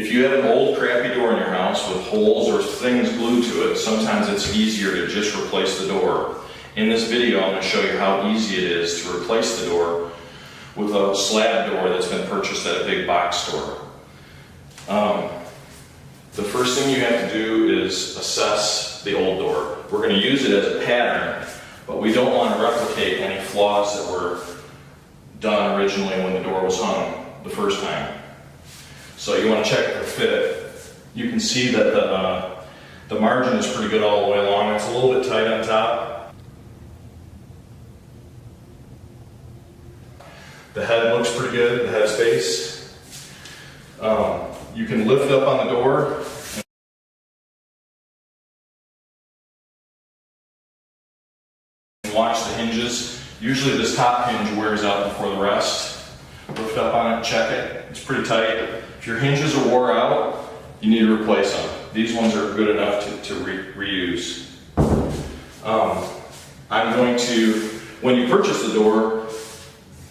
If you have an old crappy door in your house with holes or things glued to it, sometimes it's easier to just replace the door. In this video, I'm going to show you how easy it is to replace the door with a slab door that's been purchased at a big box store. The first thing you have to do is assess the old door. We're going to use it as a pattern, but we don't want to replicate any flaws that were done originally when the door was hung the first time. So you want to check the fit. You can see that the margin is pretty good all the way along. It's a little bit tight on top. The head looks pretty good, the head space. You can lift up on the door and watch the hinges. Usually this top hinge wears out before the rest. Lift up on it, check it. It's pretty tight. If your hinges are wore out, you need to replace them. These ones are good enough to reuse. I'm going to, when you purchase the door,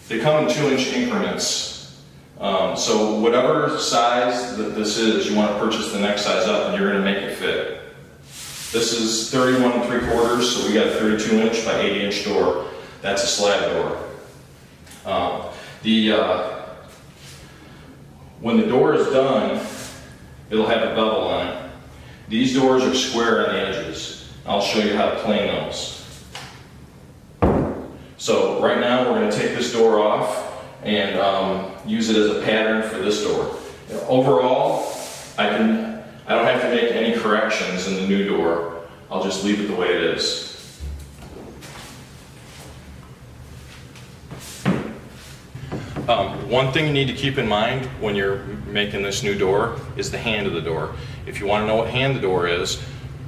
they come in 2-inch increments. So whatever size that this is, you want to purchase the next size up and you're going to make it fit. This is 31 3/4, so we got a 32-inch by 80-inch door. That's a slab door. When the door is done, it'll have a bevel on it. These doors are square on the edges. I'll show you how to plane those. So right now we're going to take this door off and use it as a pattern for this door. Overall, I don't have to make any corrections in the new door. I'll just leave it the way it is. One thing you need to keep in mind when you're making this new door is the hand of the door. If you want to know what hand the door is,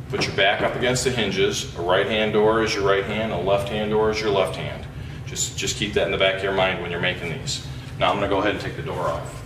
put your back up against the hinges. A right hand door is your right hand, a left hand door is your left hand. Just keep that in the back of your mind when you're making these. Now I'm going to go ahead and take the door off.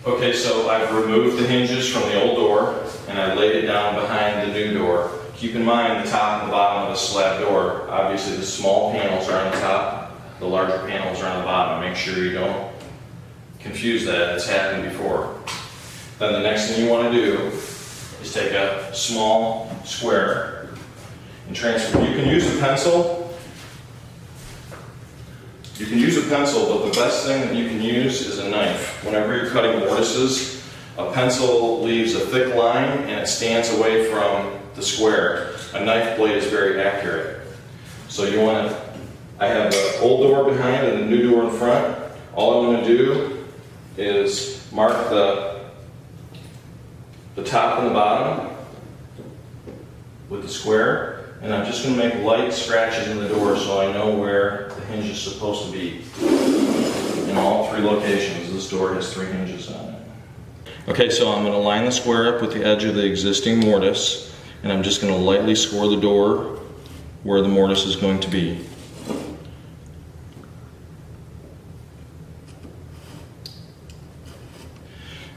Okay, so I've removed the hinges from the old door and I laid it down behind the new door. Keep in mind the top and the bottom of the slab door. Obviously the small panels are on the top, the larger panels are on the bottom. Make sure you don't confuse that, it's happened before. Then the next thing you want to do is take a small square and transfer. You can use a pencil. You can use a pencil, but the best thing that you can use is a knife. Whenever you're cutting mortises, a pencil leaves a thick line and it stands away from the square. A knife blade is very accurate. So you want to, I have the old door behind and the new door in front. All I'm going to do is mark the top and the bottom with the square. And I'm just going to make light scratches in the door so I know where the hinge is supposed to be. In all 3 locations. This door has 3 hinges on it. Okay, so I'm going to line the square up with the edge of the existing mortise, and I'm just going to lightly score the door where the mortise is going to be.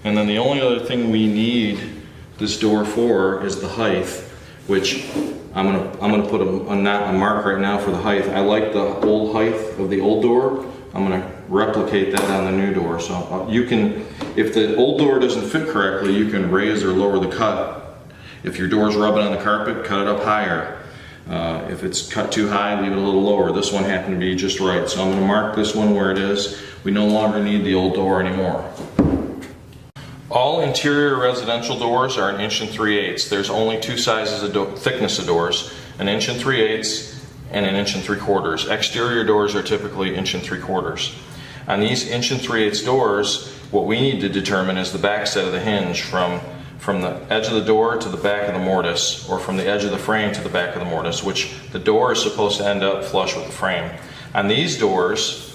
And then the only other thing we need this door for is the height, which I'm gonna put a mark right now for the height. I like the old height of the old door. I'm gonna replicate that on the new door. So you can, if the old door doesn't fit correctly, you can raise or lower the cut. If your door's rubbing on the carpet, cut it up higher. If it's cut too high, leave it a little lower. This one happened to be just right. So I'm gonna mark this one where it is. We no longer need the old door anymore. All interior residential doors are 1 3/8. There's only 2 sizes of thickness of doors, 1 3/8 and 1 3/4. Exterior doors are typically 1 3/4. On these 1 3/8 doors, what we need to determine is the back set of the hinge from the edge of the door to the back of the mortise, or from the edge of the frame to the back of the mortise, which the door is supposed to end up flush with the frame. On these doors,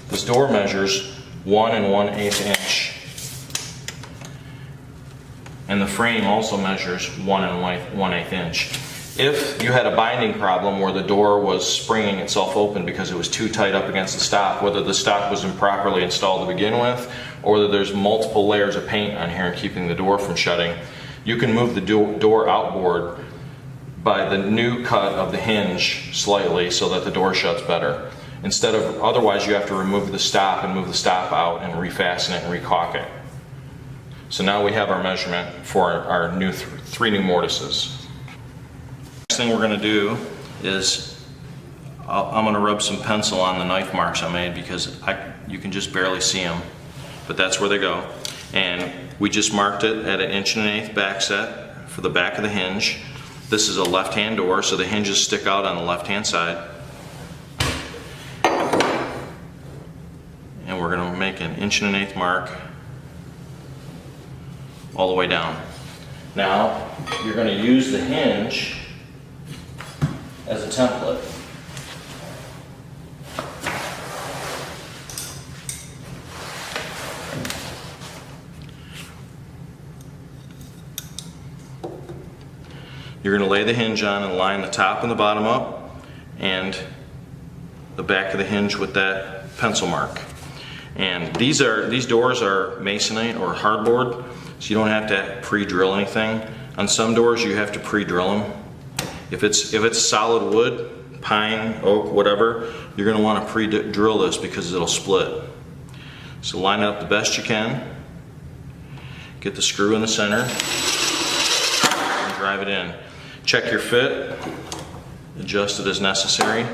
this door measures 1 1/8 inch. and the frame also measures 1 inch. If you had a binding problem where the door was springing itself open because it was too tight up against the stock, whether the stock was improperly installed to begin with, or that there's multiple layers of paint on here and keeping the door from shutting, you can move the door outboard by the new cut of the hinge slightly so that the door shuts better. Instead of, otherwise you have to remove the stop and move the stop out and refasten it and recaulk it. So now we have our measurement for our new three new mortises. Next thing we're going to do is I'm going to rub some pencil on the knife marks I made because you can just barely see them, but that's where they go. And we just marked it at 1 1/8" back set for the back of the hinge. This is a left-hand door, so the hinges stick out on the left-hand side. And we're going to make an 1 1/8" mark all the way down. Now, you're going to use the hinge as a template. You're going to lay the hinge on and line the top and the bottom up and the back of the hinge with that pencil mark. And these doors are masonite or hardboard, so you don't have to pre-drill anything. On some doors you have to pre-drill them. If it's solid wood, pine, oak, whatever, you're going to want to pre-drill this because it'll split. So line it up the best you can. Get the screw in the center and drive it in. Check your fit, adjust it as necessary,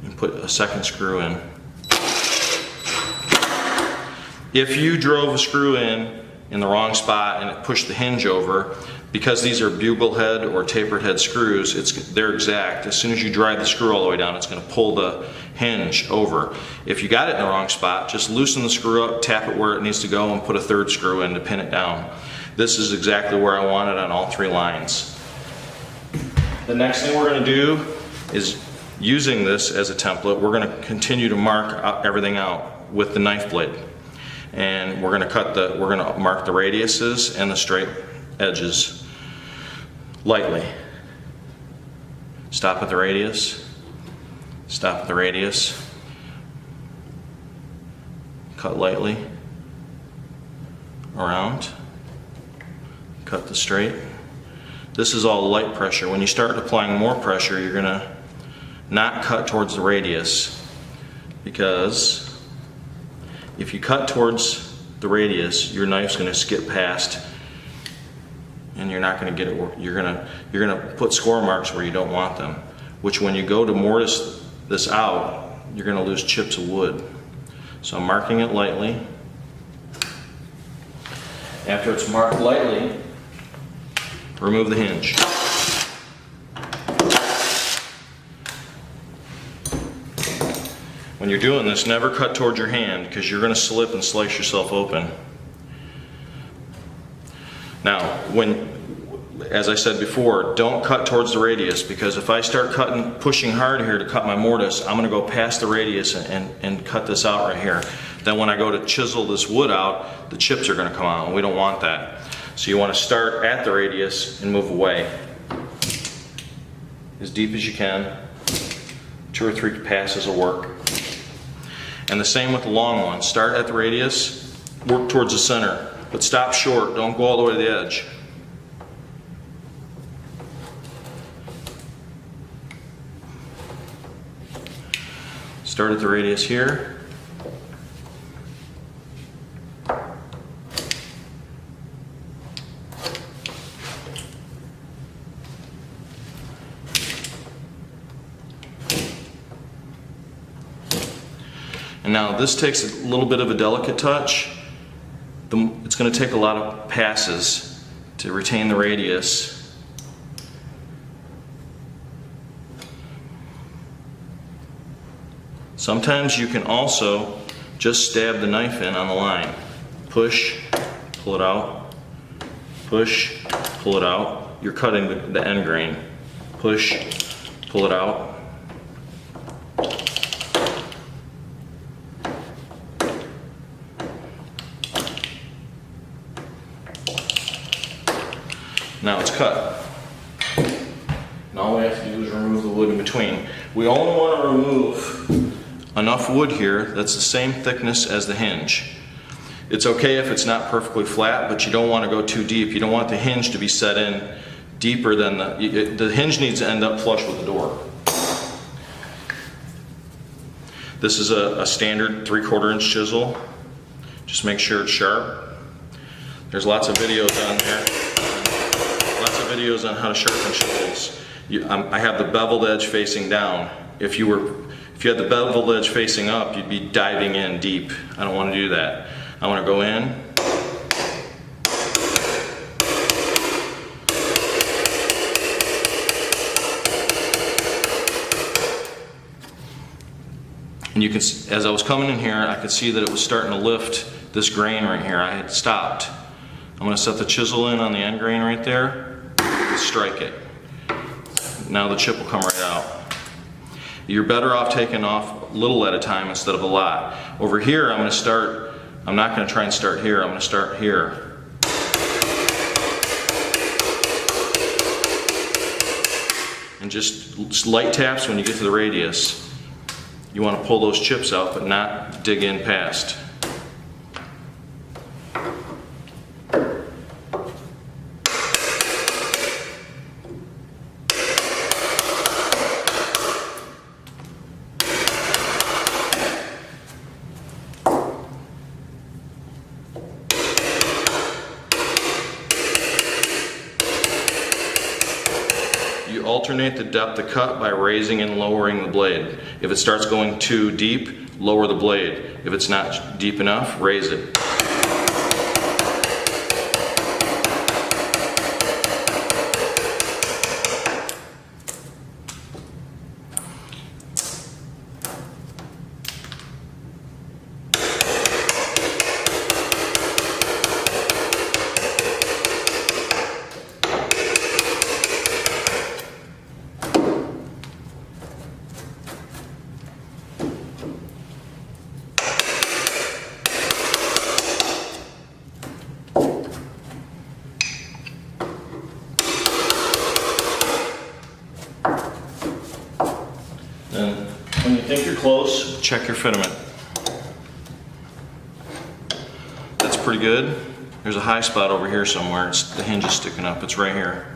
and put a second screw in. If you drove a screw in the wrong spot and it pushed the hinge over, because these are bugle head or tapered head screws, they're exact. As soon as you drive the screw all the way down, it's going to pull the hinge over. If you got it in the wrong spot, just loosen the screw up, tap it where it needs to go, and put a third screw in to pin it down. This is exactly where I want it on all 3 lines. The next thing we're going to do is, using this as a template, we're going to continue to mark everything out with the knife blade. And we're going to mark the radiuses and the straight edges lightly. Stop at the radius, stop at the radius, cut lightly around, cut the straight. This is all light pressure. When you start applying more pressure, you're going to not cut towards the radius, because if you cut towards the radius, your knife's going to skip past and you're not going to get it. You're going to put score marks where you don't want them, which when you go to mortise this out, you're going to lose chips of wood. So I'm marking it lightly. After it's marked lightly, remove the hinge. When you're doing this, never cut towards your hand, because you're going to slip and slice yourself open. Now, as I said before, don't cut towards the radius, because if I start pushing hard here to cut my mortise, I'm going to go past the radius and cut this out right here. Then when I go to chisel this wood out, the chips are going to come out, and we don't want that. So you want to start at the radius and move away as deep as you can. 2 or 3 passes will work. And the same with the long one. Start at the radius, work towards the center, but stop short. Don't go all the way to the edge. Start at the radius here. And now this takes a little bit of a delicate touch. It's going to take a lot of passes to retain the radius. Sometimes you can also just stab the knife in on the line. Push, pull it out, push, pull it out. You're cutting the end grain. Push, pull it out. Now it's cut. And all we have to do is remove the wood in between. We only want to remove enough wood here that's the same thickness as the hinge. It's okay if it's not perfectly flat, but you don't want to go too deep. You don't want the hinge to be set in deeper than the hinge needs to end up flush with the door. This is a standard 3/4 inch chisel. Just make sure it's sharp. There's lots of videos on there. Lots of videos on how to sharpen chisels. I have the beveled edge facing down. If you had the beveled edge facing up, you'd be diving in deep. I don't want to do that. I want to go in. And you can, as I was coming in here, I could see that it was starting to lift this grain right here. I had stopped. I'm going to set the chisel in on the end grain right there, strike it. Now the chip will come right out. You're better off taking off a little at a time instead of a lot. Over here, I'm not going to try and start here, I'm going to start here. And just light taps when you get to the radius. You want to pull those chips out, but not dig in past. You alternate the depth of cut by raising and lowering the blade. If it starts going too deep, lower the blade. If it's not deep enough, raise it. Then when you think you're close, check your fitment. That's pretty good. There's a high spot over here somewhere. The hinge is sticking up. It's right here.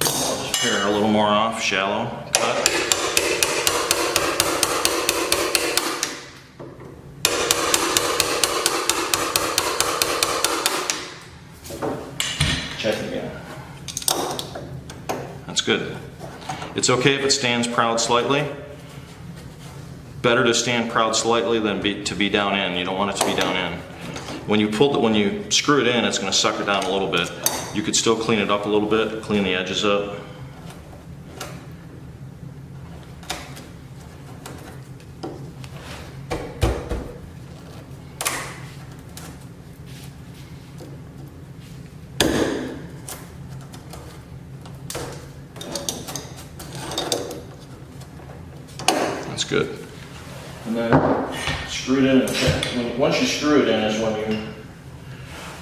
I'll just pare a little more off, shallow cut. Check it again. That's good. It's okay if it stands proud slightly. Better to stand proud slightly than to be down in. You don't want it to be down in. When you screw it in, it's going to suck it down a little bit. You could still clean it up a little bit, clean the edges up. That's good. And then screw it in and check. Once you screw it in is when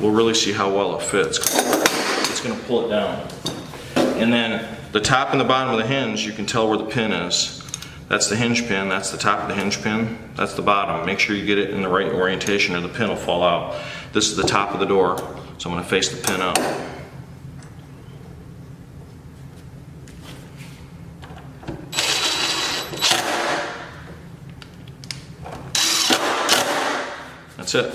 we'll really see how well it fits. It's going to pull it down. And then the top and the bottom of the hinge, you can tell where the pin is. That's the hinge pin, that's the top of the hinge pin, that's the bottom. Make sure you get it in the right orientation or the pin will fall out. This is the top of the door, so I'm going to face the pin up. That's it.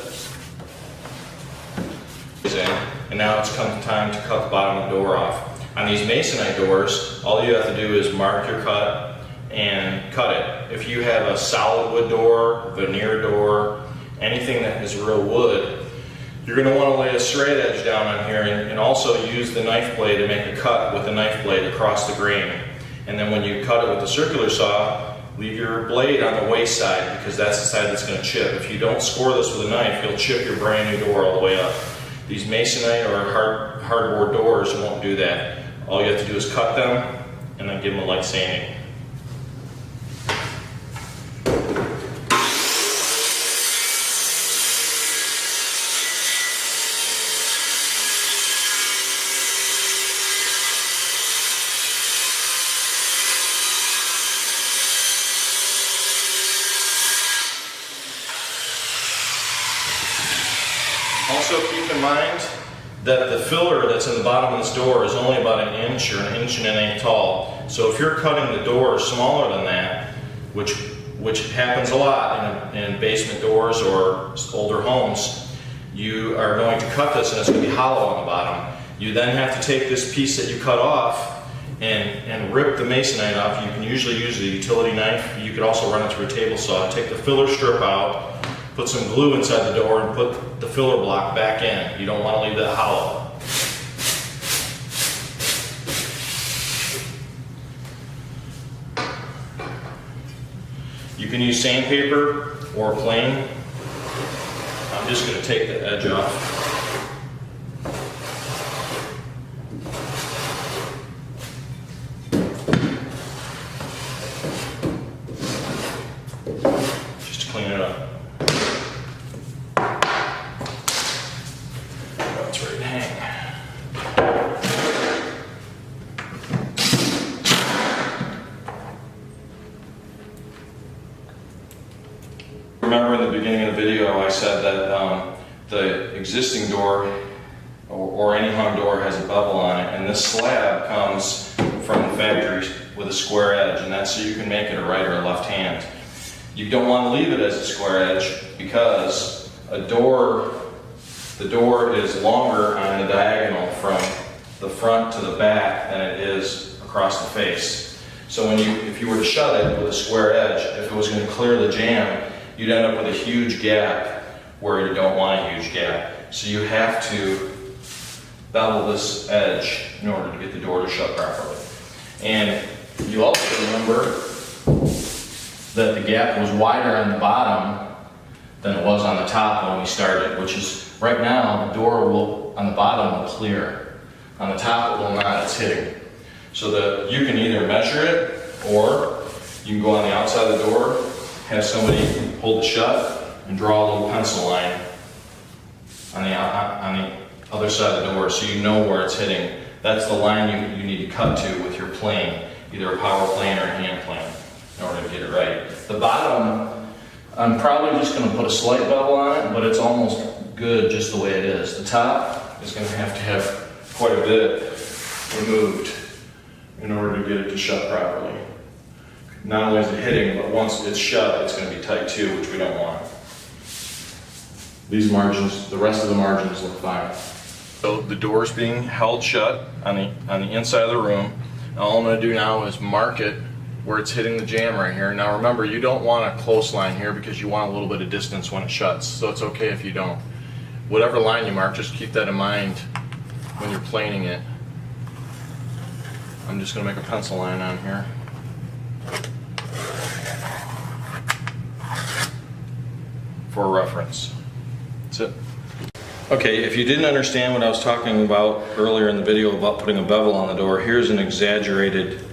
And now it's come time to cut the bottom of the door off. On these masonite doors, all you have to do is mark your cut and cut it. If you have a solid wood door, veneer door, anything that is real wood, you're going to want to lay a straight edge down on here and also use the knife blade to make a cut with the knife blade across the grain. And then when you cut it with the circular saw, leave your blade on the waste side because that's the side that's going to chip. If you don't score this with a knife, you'll chip your brand new door all the way up. These masonite or hardboard doors won't do that. All you have to do is cut them and then give them a light sanding. Also keep in mind that the filler that's in the bottom of this door is only about an inch or an inch and an eighth tall. So if you're cutting the door smaller than that, which happens a lot in basement doors or older homes, you are going to cut this and it's going to be hollow on the bottom. You then have to take this piece that you cut off and rip the masonite off. You can usually use a utility knife. You could also run it through a table saw. Take the filler strip out, put some glue inside the door, and put the filler block back in. You don't want to leave that hollow. You can use sandpaper or plain. I'm just going to take the edge off. Just to clean it up. That's ready to hang. Remember in the beginning of the video I said that the existing door or any hung door has a bevel on it, and this slab comes from the factory with a square edge, and that's so you can make it a right or a left hand. You don't want to leave it as a square edge because the door is longer on the diagonal from the front to the back than it is across the face. So if you were to shut it with a square edge, if it was going to clear the jamb, you'd end up with a huge gap where you don't want a huge gap. So you have to bevel this edge in order to get the door to shut properly. And you also remember that the gap was wider on the bottom than it was on the top when we started, which is right now the door on the bottom will clear. On the top it will not, it's hitting. So that you can either measure it or you can go on the outside of the door, have somebody hold it shut and draw a little pencil line on the other side of the door so you know where it's hitting. That's the line you need to cut to with your plane, either a power plane or a hand plane, in order to get it right. The bottom, I'm probably just going to put a slight bevel on it, but it's almost good just the way it is. The top is going to have quite a bit removed in order to get it to shut properly. Not only is it hitting, but once it's shut, it's going to be tight too, which we don't want. These margins, the rest of the margins look fine. So the door is being held shut on the inside of the room. And all I'm going to do now is mark it where it's hitting the jamb right here. Now remember, you don't want a close line here because you want a little bit of distance when it shuts. So it's okay if you don't. Whatever line you mark, just keep that in mind when you're planing it. I'm just going to make a pencil line on here. For reference. That's it. Okay, if you didn't understand what I was talking about earlier in the video about putting a bevel on the door, here's an exaggerated.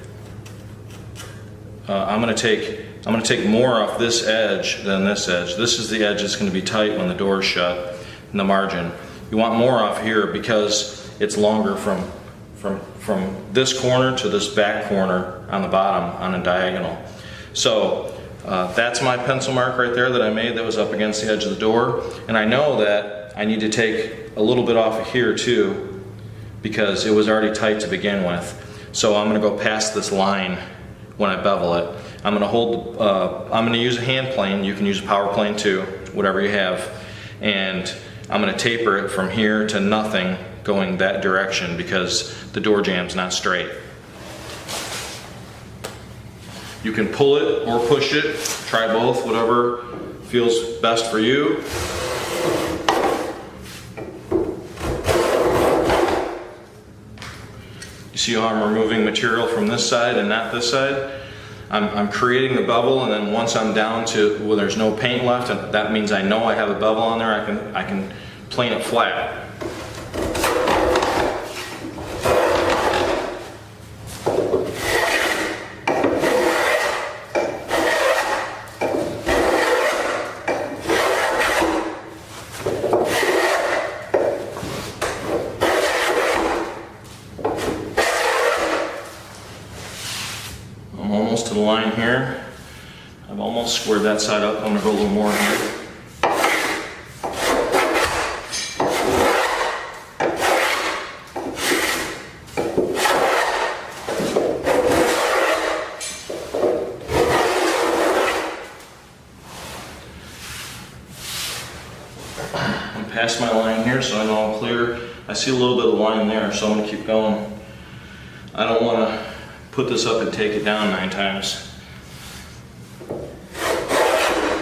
I'm going to take more off this edge than this edge. This is the edge that's going to be tight when the door is shut in the margin. You want more off here because it's longer from this corner to this back corner on the bottom on a diagonal. So that's my pencil mark right there that I made that was up against the edge of the door. And I know that I need to take a little bit off of here too because it was already tight to begin with. So I'm going to go past this line when I bevel it. I'm going to use a hand plane. You can use a power plane too, whatever you have. And I'm going to taper it from here to nothing going that direction because the door jamb's not straight. You can pull it or push it, try both, whatever feels best for you. You see how I'm removing material from this side and not this side? I'm creating the bevel, and then once I'm down to where there's no paint left, and that means I know I have a bevel on there, I can plane it flat. I'm almost to the line here. I've squared that side up. I'm going to go a little more here. pass my line here so I know I'm clear. I see a little bit of line there, so I'm going to keep going. I don't want to put this up and take it down 9 times.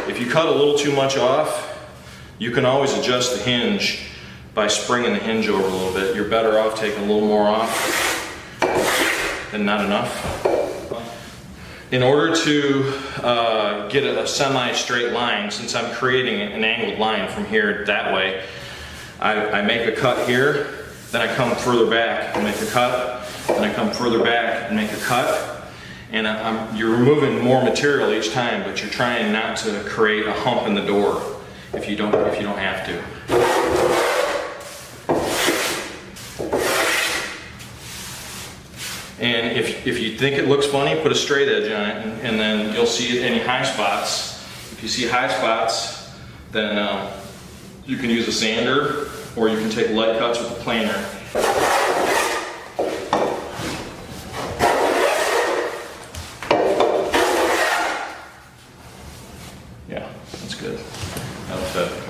If you cut a little too much off, you can always adjust the hinge by springing the hinge over a little bit. You're better off taking a little more off than not enough. In order to get a semi-straight line, since I'm creating an angled line from here that way, I make a cut here, then I come further back and make a cut, then I come further back and make a cut, and you're removing more material each time, but you're trying not to create a hump in the door if you don't have to. And if you think it looks funny, put a straight edge on it, and then you'll see any high spots. If you see high spots, then you can use a sander, or you can take light cuts with a planer. Yeah, that's good. That'll fit.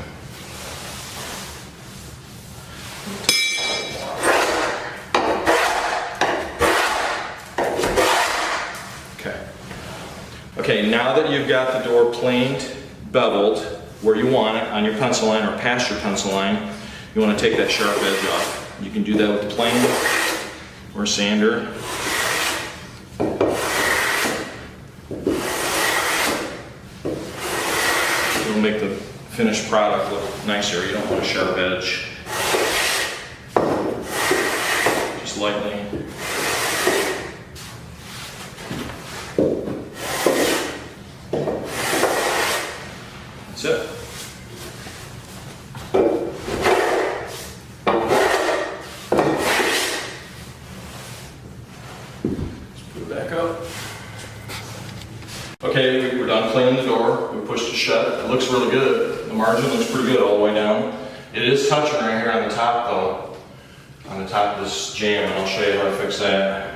Okay, now that you've got the door planed, beveled, where you want it, on your pencil line or past your pencil line, you want to take that sharp edge off. You can do that with the plane or a sander. It'll make the finished product look nicer. You don't want a sharp edge. Just lightly. That's it. Let's put it back up. Okay, we're done cleaning the door. We pushed it shut. It looks really good. The margin looks pretty good all the way down. It is touching right here on the top though. On the top of this jamb, and I'll show you how to fix that.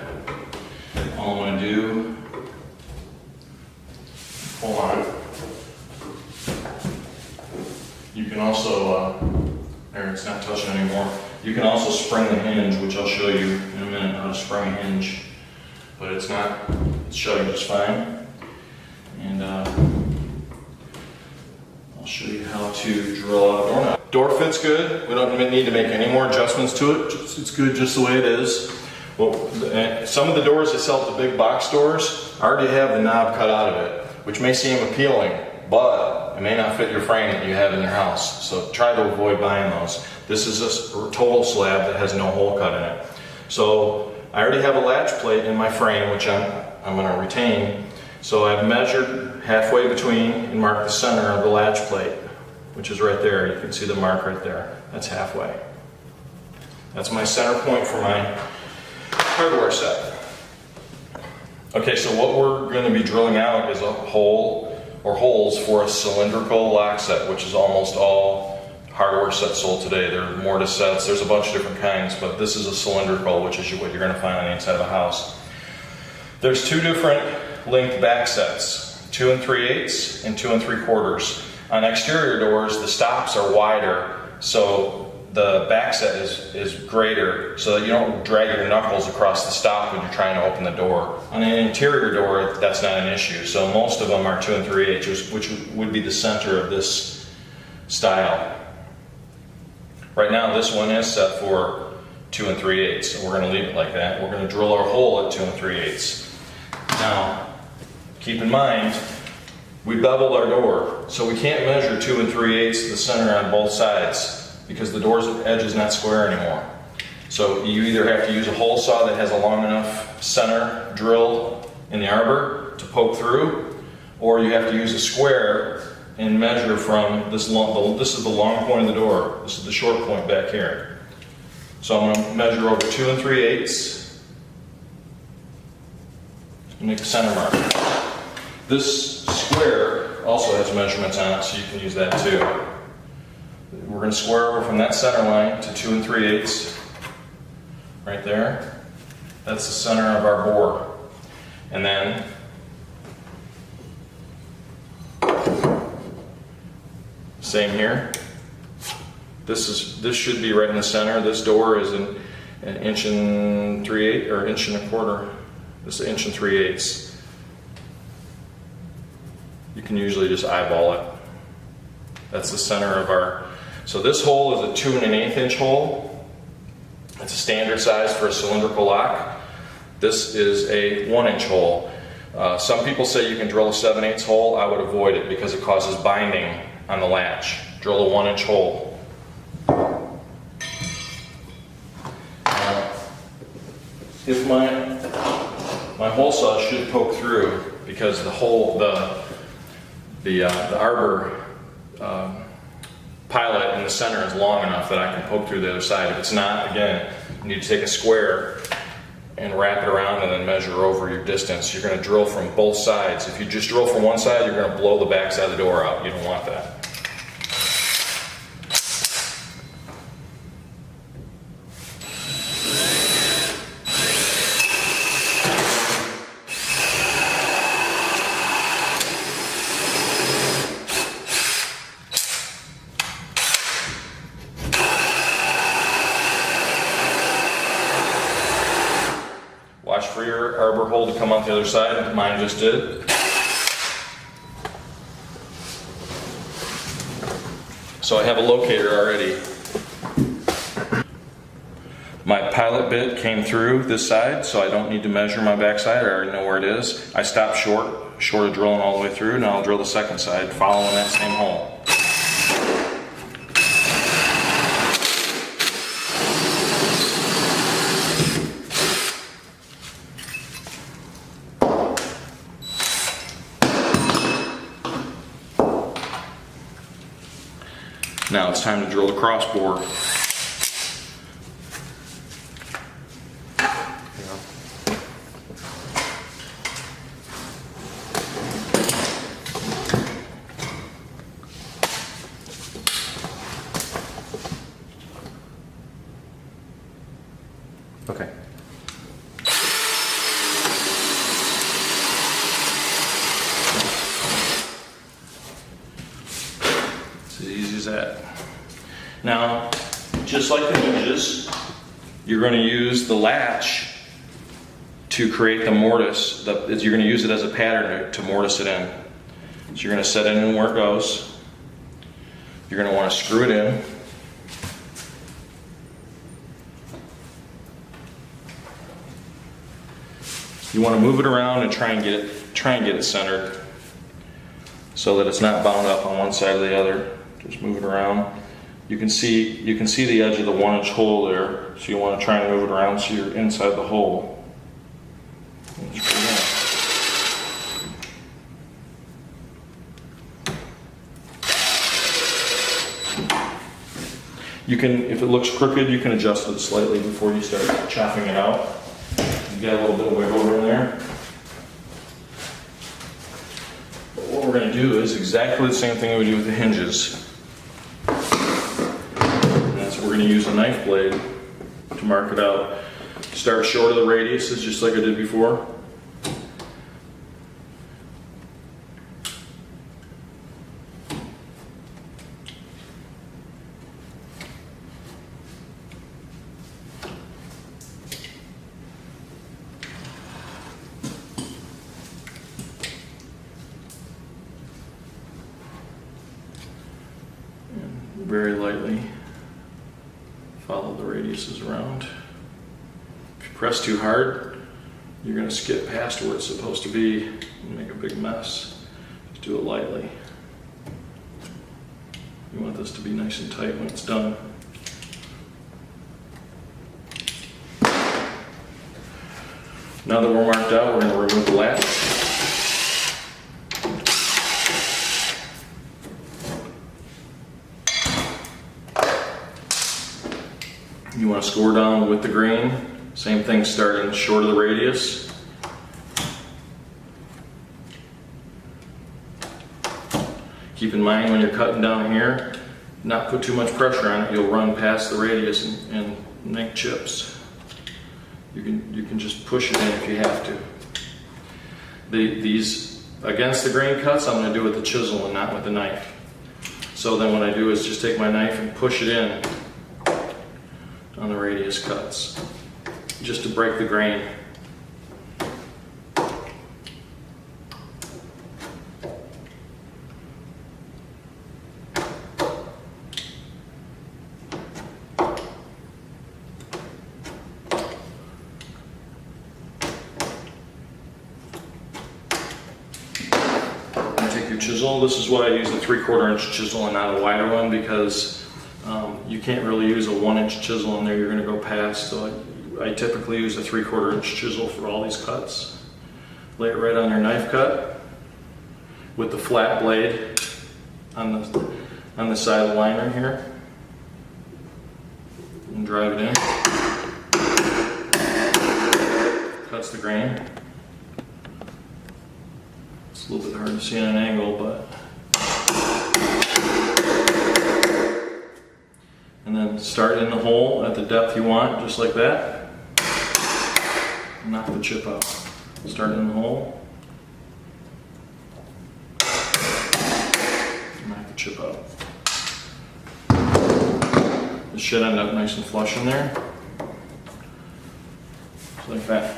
All I'm going to do, pull on it. You can also, there, it's not touching anymore. You can also spring the hinge, which I'll show you in a minute how to spring a hinge. But it's shutting just fine. And I'll show you how to drill out a doorknob. Door fits good. We don't need to make any more adjustments to it. It's good just the way it is. Well, some of the doors that sell at the big box stores already have the knob cut out of it, which may seem appealing, but it may not fit your frame that you have in your house. So try to avoid buying those. This is a total slab that has no hole cut in it. So I already have a latch plate in my frame, which I'm going to retain. So I've measured halfway between and marked the center of the latch plate, which is right there. You can see the mark right there. That's halfway. That's my center point for my hardware set. Okay, so what we're going to be drilling out is a hole or holes for a cylindrical lock set, which is almost all hardware sets sold today. There are mortise sets, there's a bunch of different kinds, but this is a cylindrical, which is what you're going to find on the inside of a house. There's 2 different length back sets, 2 3/8 and 2 3/4. On exterior doors, the stops are wider, so the back set is greater, so that you don't drag your knuckles across the stop when you're trying to open the door. On an interior door, that's not an issue. So most of them are 2 3/8, which would be the center of this style. Right now, this one is set for 2 3/8, so we're going to leave it like that. We're going to drill our hole at 2 3/8. Now, keep in mind, we beveled our door, so we can't measure 2 3/8 the center on both sides, because the door's edge is not square anymore. So you either have to use a hole saw that has a long enough center drill in the arbor to poke through, or you have to use a square and measure from this long, this is the long point of the door, this is the short point back here. So I'm going to measure over 2 3/8 and make a center mark. This square also has measurements on it, so you can use that too. We're going to square over from that center line to 2 3/8, right there. That's the center of our bore. And then same here. This should be right in the center. This door is an inch and 3/8 or inch and a quarter. This is an inch and 3/8. You can usually just eyeball it. That's the center of our. So this hole is a 2 1/8 inch hole. It's a standard size for a cylindrical lock. This is a 1 inch hole. Some people say you can drill a 7/8 hole. I would avoid it because it causes binding on the latch. Drill a 1 inch hole. If my hole saw should poke through because the hole, the arbor pilot in the center is long enough that I can poke through the other side. If it's not, again, you need to take a square and wrap it around and then measure over your distance. You're going to drill from both sides. If you just drill from one side, you're going to blow the back side of the door out. You don't want that. Watch for your arbor hole to come out the other side. Mine just did. So I have a locator already. My pilot bit came through this side, so I don't need to measure my back side. I already know where it is. I stopped short of drilling all the way through. Now I'll drill the second side, following that same hole. Now it's time to drill the cross bore. Okay. It's as easy as that. Now, just like the hinges, you're going to use the latch to create the mortise. You're going to use it as a pattern to mortise it in. So you're going to set it in where it goes. You're going to want to screw it in. You want to move it around and try and get it centered so that it's not bound up on one side or the other. Just move it around. You can see the edge of the 1 inch hole there, so you want to try and move it around so you're inside the hole. You can, if it looks crooked, you can adjust it slightly before you start chopping it out. You get a little bit of wiggle room there. But what we're going to do is exactly the same thing we do with the hinges. We're going to use a knife blade to mark it out. Start short of the radiuses, just like I did before. And very lightly follow the radiuses around. If you press too hard, you're going to skip past where it's supposed to be and make a big mess. Just do it lightly. You want this to be nice and tight when it's done. Now that we're marked out, we're going to remove the latch. You want to score down with the grain. Same thing, starting short of the radius. Keep in mind when you're cutting down here, not put too much pressure on it. You'll run past the radius and make chips. You can just push it in if you have to. These against the grain cuts, I'm going to do with the chisel and not with the knife. So then what I do is just take my knife and push it in on the radius cuts, just to break the grain. Chisel. This is why I use a 3/4 inch chisel and not a wider one, because you can't really use a 1-inch chisel in there, you're going to go past. So I typically use a 3/4 inch chisel for all these cuts. Lay it right on your knife cut with the flat blade on the side of the line right here, and drive it in. Cuts the grain. It's a little bit hard to see on an angle, but. And then start in the hole at the depth you want, just like that. And knock the chip out. Start in the hole. Knock the chip out. This should end up nice and flush in there. Just like that.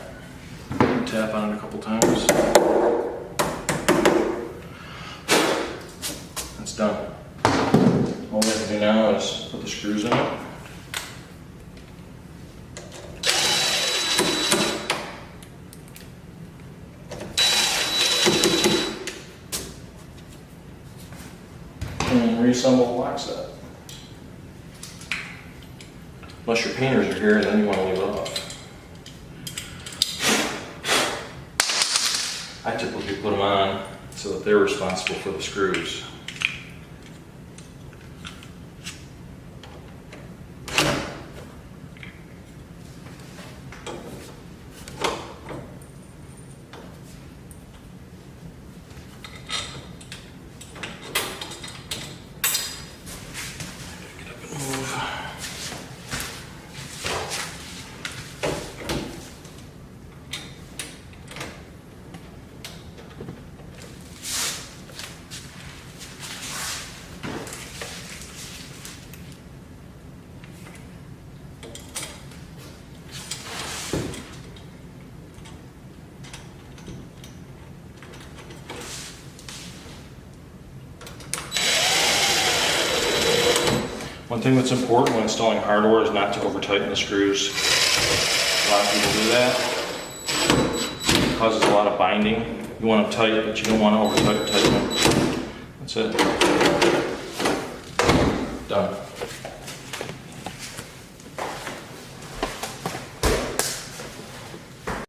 Tap on it a couple times. That's done. All we have to do now is put the screws in it. And reassemble the lock set. Unless your painters are here, then you want to leave it off. I typically put them on so that they're responsible for the screws. One thing that's important when installing hardware is not to over tighten the screws. A lot of people do that. It causes a lot of binding. You want them tight, but you don't want to over tighten them. That's it. Done.